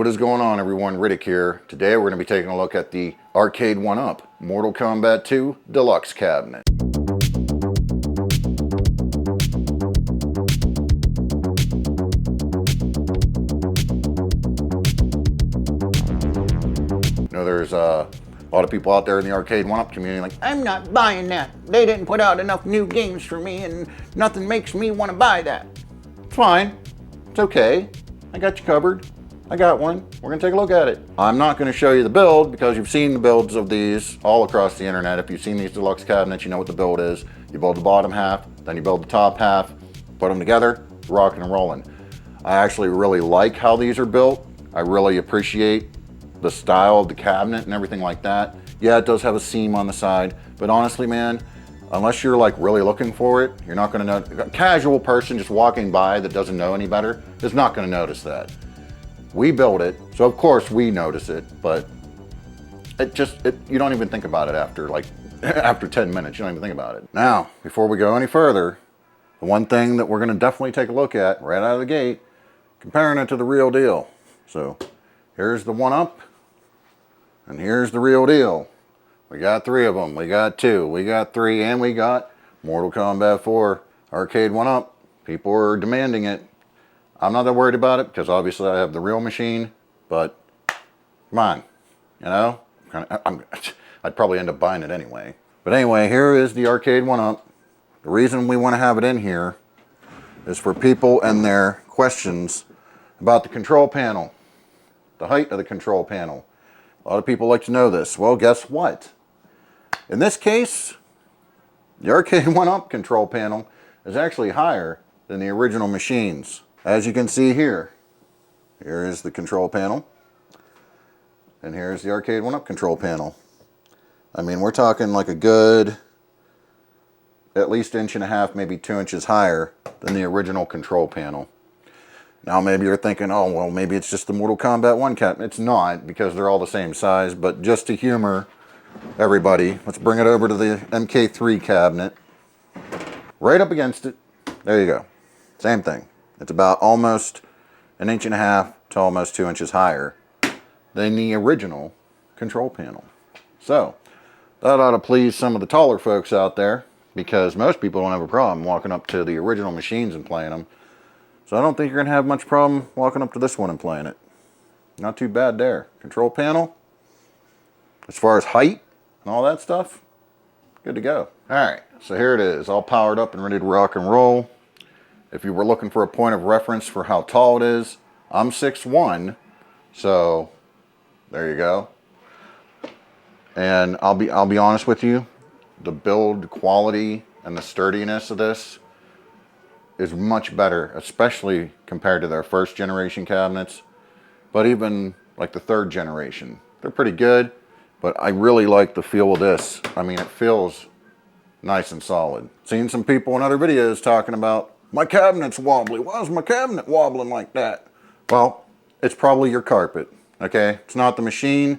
What is going on, everyone? Riddick here. Today we're going to be taking a look at the Arcade1Up Mortal Kombat 2 Deluxe cabinet. You know, there's a lot of people out there in the Arcade1Up community like, I'm not buying that. They didn't put out enough new games for me and nothing makes me want to buy that. It's fine. It's okay. I got you covered. I got one. We're going to take a look at it. I'm not going to show you the build because you've seen the builds of these all across the internet. If you've seen these deluxe cabinets, you know what the build is. You build the bottom half, then you build the top half, put them together, rocking and rolling. I actually really like how these are built. I really appreciate the style of the cabinet and everything like that. Yeah, it does have a seam on the side, but honestly, man, unless you're like really looking for it, you're not going to know. A casual person just walking by that doesn't know any better is not going to notice that. We built it, so of course we notice it, but you don't even think about it after after 10 minutes, you don't even think about it. Now, before we go any further, the one thing that we're going to definitely take a look at right out of the gate, comparing it to the real deal. So here's the 1-Up, and here's the real deal. We got 3 of them, we got 2, we got 3, and we got Mortal Kombat 4 Arcade1Up. People are demanding it. I'm not that worried about it because obviously I have the real machine, but come on, you know, I'd probably end up buying it anyway. But anyway, here is the Arcade1Up. The reason we want to have it in here is for people and their questions about the control panel, the height of the control panel. A lot of people like to know this. Well, guess what? In this case, the Arcade1Up control panel is actually higher than the original machines. As you can see here, here is the control panel, and here's the Arcade1Up control panel. I mean, we're talking like a good, at least 1.5 inches, maybe 2 inches higher than the original control panel. Now maybe you're thinking, oh, well, maybe it's just the Mortal Kombat 1 cabinet. It's not, because they're all the same size, but just to humor everybody, let's bring it over to the MK3 cabinet. Right up against it, there you go, same thing. It's about almost 1.5 inches to almost 2 inches higher than the original control panel. So that ought to please some of the taller folks out there, because most people don't have a problem walking up to the original machines and playing them. So I don't think you're going to have much problem walking up to this one and playing it. Not too bad there. Control panel, as far as height and all that stuff, good to go. Alright, so here it is, all powered up and ready to rock and roll. If you were looking for a point of reference for how tall it is, I'm 6'1", so there you go. And I'll be honest with you, the build quality and the sturdiness of this is much better, especially compared to their first generation cabinets, but even like the 3rd generation. They're pretty good, but I really like the feel of this. I mean, it feels nice and solid. Seen some people in other videos talking about, my cabinet's wobbly. Why is my cabinet wobbling like that? Well, it's probably your carpet, okay? It's not the machine.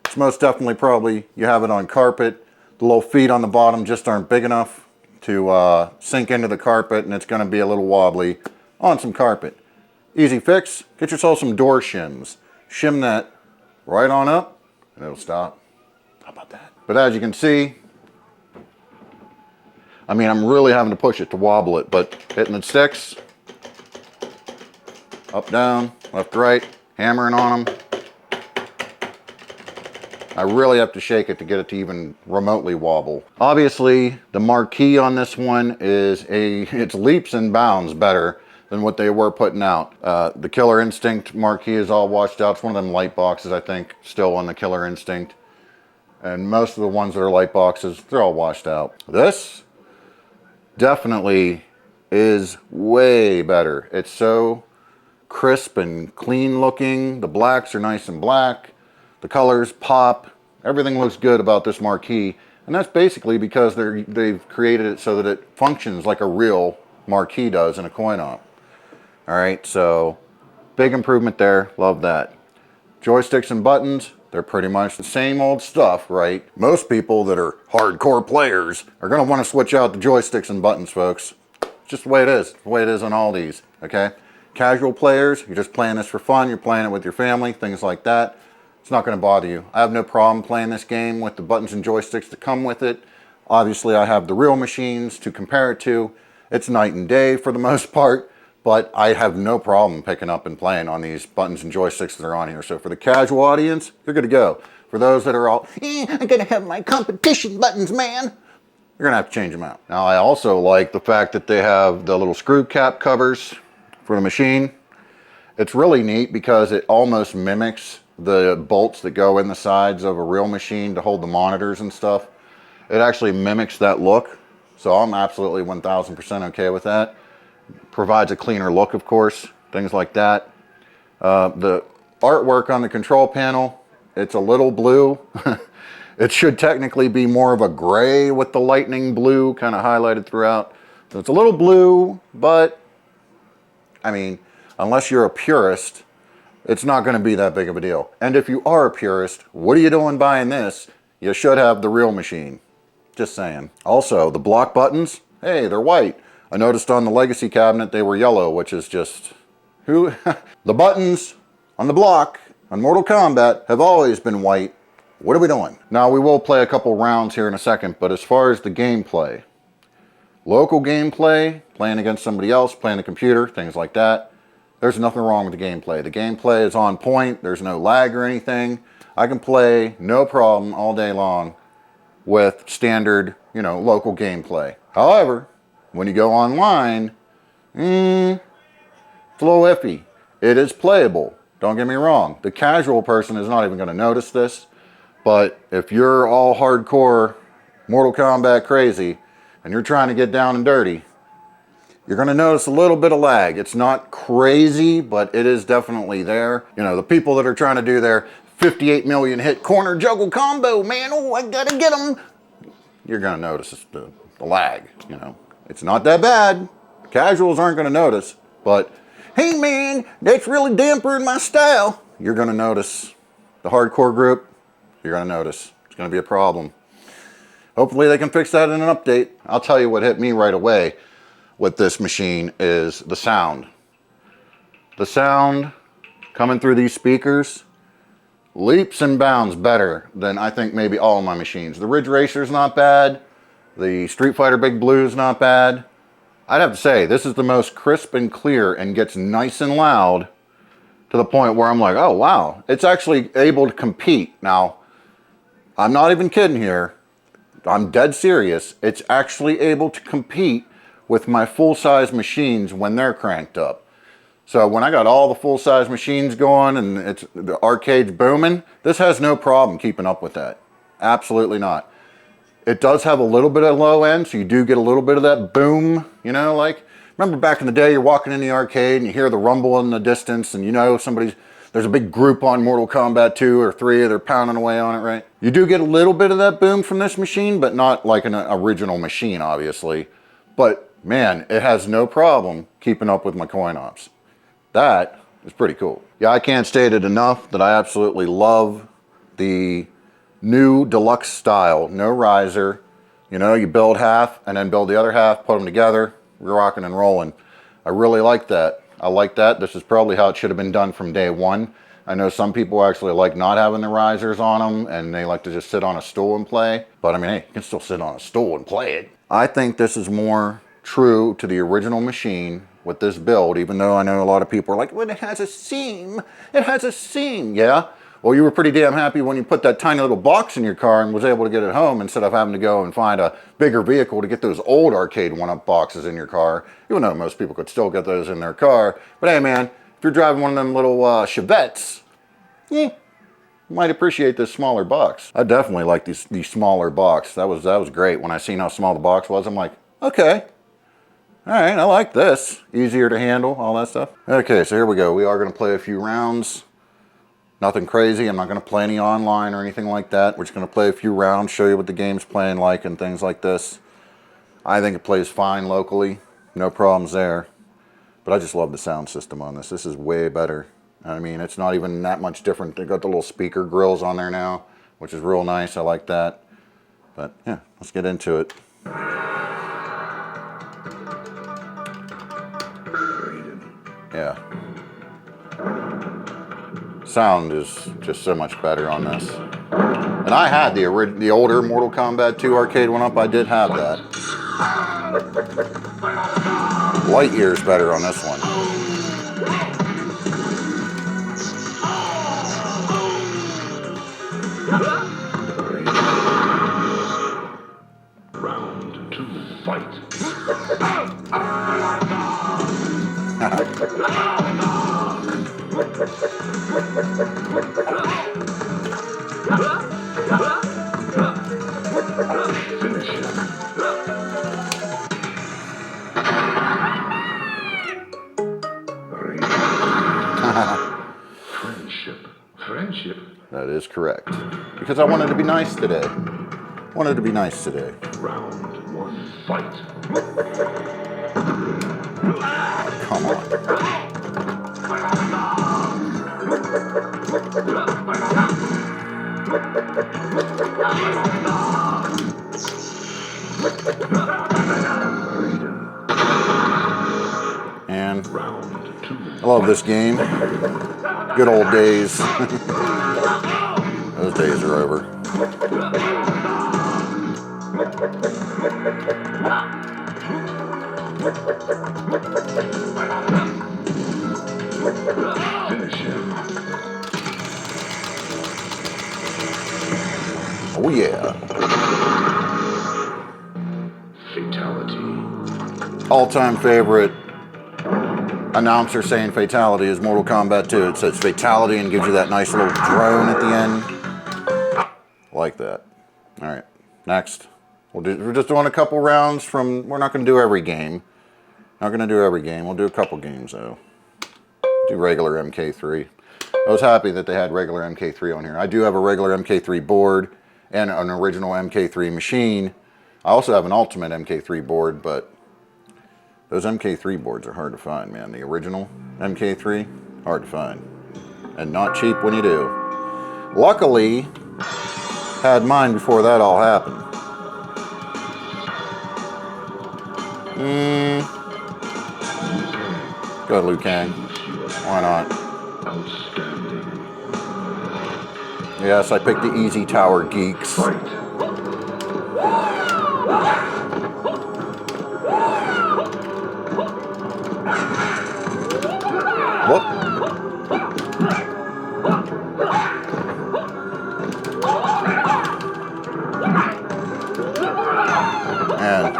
It's most definitely probably you have it on carpet. The little feet on the bottom just aren't big enough to sink into the carpet, and it's going to be a little wobbly on some carpet. Easy fix. Get yourself some door shims. Shim that right on up, and it'll stop. How about that? But as you can see, I mean, I'm really having to push it to wobble it, but hitting the sticks, up, down, left, right, hammering on them. I really have to shake it to get it to even remotely wobble. Obviously, the marquee on this one it's leaps and bounds better than what they were putting out. The Killer Instinct marquee is all washed out. It's one of them light boxes, I think, still on the Killer Instinct. And most of the ones that are light boxes, they're all washed out. This definitely is way better. It's so crisp and clean looking. The blacks are nice and black. The colors pop. Everything looks good about this marquee. And that's basically because they've created it so that it functions like a real marquee does in a coin-op. Alright, so big improvement there. Love that. Joysticks and buttons, they're pretty much the same old stuff, right? Most people that are hardcore players are going to want to switch out the joysticks and buttons, folks. It's just the way it is. The way it is on all these, okay? casual players, you're just playing this for fun, you're playing it with your family, things like that, it's not going to bother you. I have no problem playing this game with the buttons and joysticks that come with it. Obviously, I have the real machines to compare it to. It's night and day for the most part, but I have no problem picking up and playing on these buttons and joysticks that are on here. So for the casual audience, you're good to go. For those that are all, I gotta have my competition buttons, man, you're gonna have to change them out. Now, I also like the fact that they have the little screw cap covers for the machine. It's really neat because it almost mimics the bolts that go in the sides of a real machine to hold the monitors and stuff. It actually mimics that look, so I'm absolutely 1000% okay with that. Provides a cleaner look, of course, things like that. The artwork on the control panel, it's a little blue. It should technically be more of a gray with the lightning blue kind of highlighted throughout. So it's a little blue, but I mean, unless you're a purist, it's not going to be that big of a deal. And if you are a purist, what are you doing buying this? You should have the real machine. Just saying. Also, the block buttons, hey, they're white. I noticed on the Legacy cabinet they were yellow, which is just... who? The buttons on the block on Mortal Kombat have always been white. What are we doing? Now, we will play a couple rounds here in a second, but as far as the gameplay, local gameplay, playing against somebody else, playing the computer, things like that, there's nothing wrong with the gameplay. The gameplay is on point. There's no lag or anything. I can play no problem all day long with standard, local gameplay. However, when you go online, it's a little iffy. It is playable. Don't get me wrong. The casual person is not even going to notice this. But if you're all hardcore Mortal Kombat crazy and you're trying to get down and dirty, you're going to notice a little bit of lag. It's not crazy, but it is definitely there. The people that are trying to do their 58 million hit corner juggle combo, man, oh, I gotta get them. You're going to notice the lag, It's not that bad. Casuals aren't going to notice, but hey man, that's really dampering my style. You're going to notice. The hardcore group, you're going to notice. It's going to be a problem. Hopefully they can fix that in an update. I'll tell you what hit me right away with this machine is the sound. The sound coming through these speakers, leaps and bounds better than I think maybe all of my machines. The Ridge Racer's not bad. The Street Fighter Big Blue's not bad. I'd have to say, this is the most crisp and clear and gets nice and loud to the point where I'm like, oh wow, it's actually able to compete. Now, I'm not even kidding here. I'm dead serious. It's actually able to compete with my full-size machines when they're cranked up. So when I got all the full-size machines going and the arcade's booming, this has no problem keeping up with that. Absolutely not. It does have a little bit of low end, so you do get a little bit of that boom, like, remember back in the day, you're walking in the arcade and you hear the rumble in the distance and there's a big group on Mortal Kombat 2 or 3, they're pounding away on it, right? You do get a little bit of that boom from this machine, but not like an original machine, obviously. But man, it has no problem keeping up with my coin ops. That is pretty cool. Yeah, I can't state it enough that I absolutely love the new Deluxe style. No riser. You build half and then build the other half, put them together, we're rocking and rolling. I really like that. I like that. This is probably how it should have been done from day one. I know some people actually like not having the risers on them and they like to just sit on a stool and play. But I mean, hey, you can still sit on a stool and play it. I think this is more true to the original machine with this build, even though I know a lot of people are like, well, it has a seam. It has a seam. Yeah. Well, you were pretty damn happy when you put that tiny little box in your car and was able to get it home instead of having to go and find a bigger vehicle to get those old Arcade1Up boxes in your car. Even though most people could still get those in their car. But hey, man, if you're driving one of them little Chevettes, you might appreciate this smaller box. I definitely like these smaller box. That was great. When I seen how small the box was, I'm like, okay. All right, I like this. Easier to handle, all that stuff. Okay, so here we go. We are going to play a few rounds. Nothing crazy. I'm not going to play any online or anything like that. We're just going to play a few rounds, show you what the game's playing like and things like this. I think it plays fine locally. No problems there. But I just love the sound system on this. This is way better. I mean, it's not even that much different. They got the little speaker grills on there now, which is real nice. I like that. But yeah, let's get into it. Yeah. Sound is just so much better on this. And I had the older Mortal Kombat 2 Arcade1Up. I did have that. Light years better on this one. Round 2, fight. Finish him. Friendship. Friendship. That is correct. Because I wanted to be nice today. Wanted to be nice today. Round 1, fight. Come on. And I love this game. Good old days. Those days are over. Finish him. Oh yeah. Fatality. All-time favorite announcer saying fatality is Mortal Kombat 2. It says fatality and gives you that nice little drone at the end. Like that. Alright, next. We're just doing a couple rounds from... We're not going to do every game. Not going to do every game. We'll do a couple games, though. Do regular MK3. I was happy that they had regular MK3 on here. I do have a regular MK3 board and an original MK3 machine. I also have an ultimate MK3 board, but those MK3 boards are hard to find, man. The original MK3, hard to find. And not cheap when you do. Luckily, had mine before that all happened. Go ahead, Liu Kang. Why not? Outstanding. Yes, I picked the easy tower geeks. Fight. Whoop. And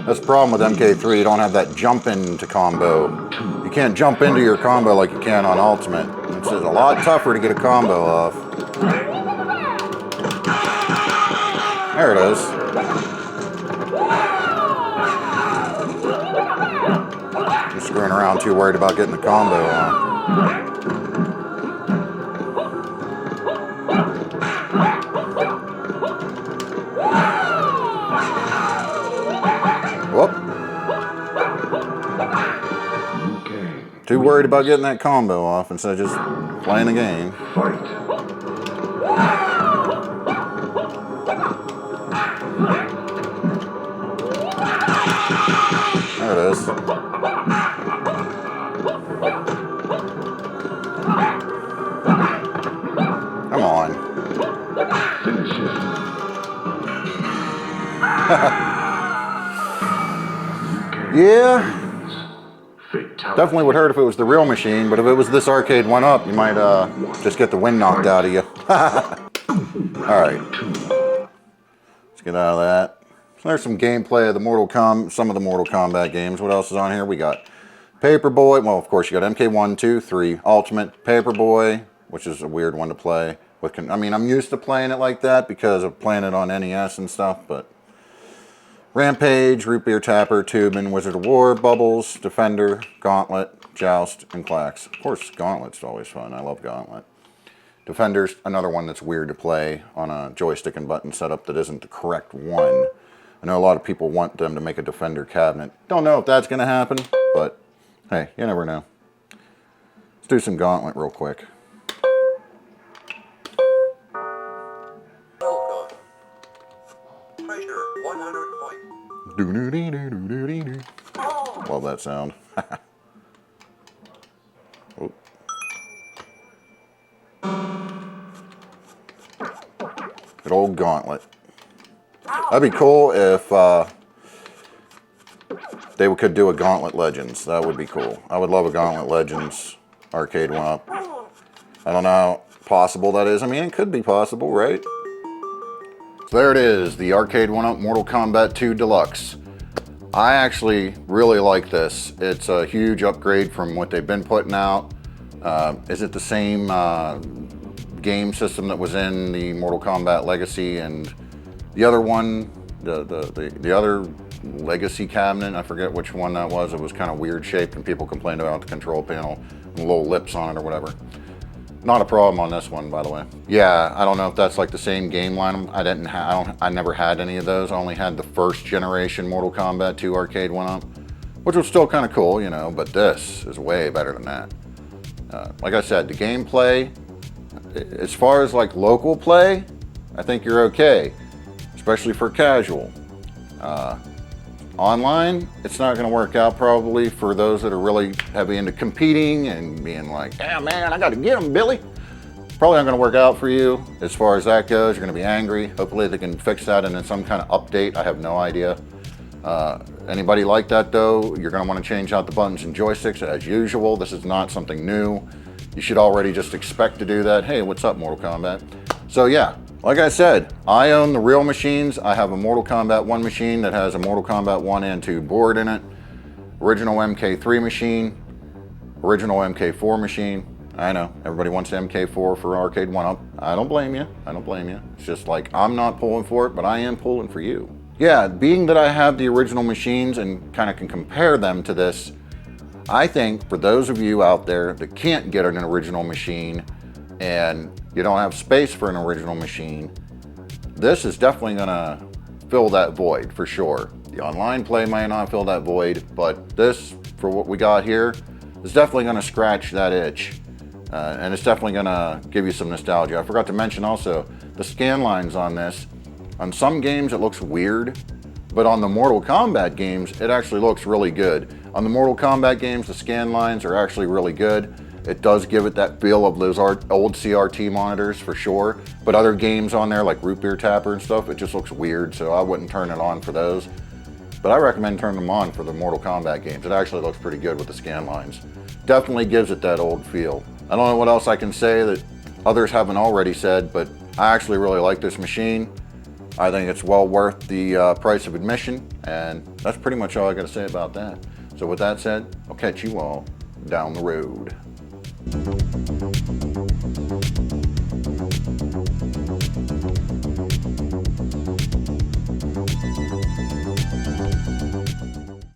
that's the problem with MK3. You don't have that jump into combo. You can't jump into your combo like you can on Ultimate. It's just a lot tougher to get a combo off. There it is. You're screwing around too worried about getting the combo on. Whoop. Too worried about getting that combo off instead of just playing the game. Fight. There it is. Come on. Finish him. Yeah. Fatality. Definitely would hurt if it was the real machine, but if it was this Arcade1Up, you might just get the wind knocked out of you. Alright. Let's get out of that. So there's some gameplay of the some of the Mortal Kombat games. What else is on here? We got Paperboy. Well, of course, you got MK1, 2, 3, Ultimate, Paperboy, which is a weird one to play. I mean, I'm used to playing it like that because of playing it on NES and stuff, but Rampage, Root Beer Tapper, Tubin, Wizard of War, Bubbles, Defender, Gauntlet, Joust, and Clax. Of course, Gauntlet's always fun. I love Gauntlet. Defender's another one that's weird to play on a joystick and button setup that isn't the correct one. I know a lot of people want them to make a Defender cabinet. Don't know if that's going to happen, but hey, you never know. Let's do some Gauntlet real quick. Welcome. Treasure 100. Love that sound. Oh. Good old gauntlet. That'd be cool if they could do a Gauntlet Legends. That would be cool. I would love a Gauntlet Legends Arcade1Up. I don't know how possible that is. I mean, it could be possible, right? So there it is, the Arcade1Up Mortal Kombat 2 Deluxe. I actually really like this. It's a huge upgrade from what they've been putting out. Is it the same game system that was in the Mortal Kombat Legacy and the other one, the other Legacy cabinet? I forget which one that was. It was kind of weird shaped and people complained about the control panel and little lips on it or whatever. Not a problem on this one, by the way. Yeah, I don't know if that's like the same game line. I never had any of those. I only had the first generation Mortal Kombat 2 Arcade1Up, which was still kind of cool, you know, but this is way better than that. Like I said, the gameplay, as far as like local play, I think you're okay, especially for casual. Online, it's not going to work out probably for those that are really heavy into competing and being like, yeah, man, I got to get them, Billy. Probably not going to work out for you as far as that goes. You're going to be angry. Hopefully they can fix that in some kind of update. I have no idea. Anybody like that though, you're going to want to change out the buttons and joysticks as usual. This is not something new. You should already just expect to do that. Hey, what's up, Mortal Kombat? So yeah. Like I said, I own the real machines. I have a Mortal Kombat 1 machine that has a Mortal Kombat 1 and 2 board in it. Original MK3 machine. Original MK4 machine. I know, everybody wants the MK4 for Arcade1Up. I don't blame you. I don't blame you. It's just like, I'm not pulling for it, but I am pulling for you. Yeah, being that I have the original machines and kind of can compare them to this, I think for those of you out there that can't get an original machine and you don't have space for an original machine, this is definitely gonna fill that void for sure. The online play may not fill that void, but this, for what we got here, is definitely gonna scratch that itch. And it's definitely gonna give you some nostalgia. I forgot to mention also, the scan lines on this. On some games it looks weird, but on the Mortal Kombat games, it actually looks really good. On the Mortal Kombat games, the scan lines are actually really good. It does give it that feel of those old CRT monitors for sure. But other games on there like Root Beer Tapper and stuff, it just looks weird, so I wouldn't turn it on for those. But I recommend turning them on for the Mortal Kombat games. It actually looks pretty good with the scan lines. Definitely gives it that old feel. I don't know what else I can say that others haven't already said, but I actually really like this machine. I think it's well worth the price of admission, and that's pretty much all I got to say about that. So with that said, I'll catch you all down the road.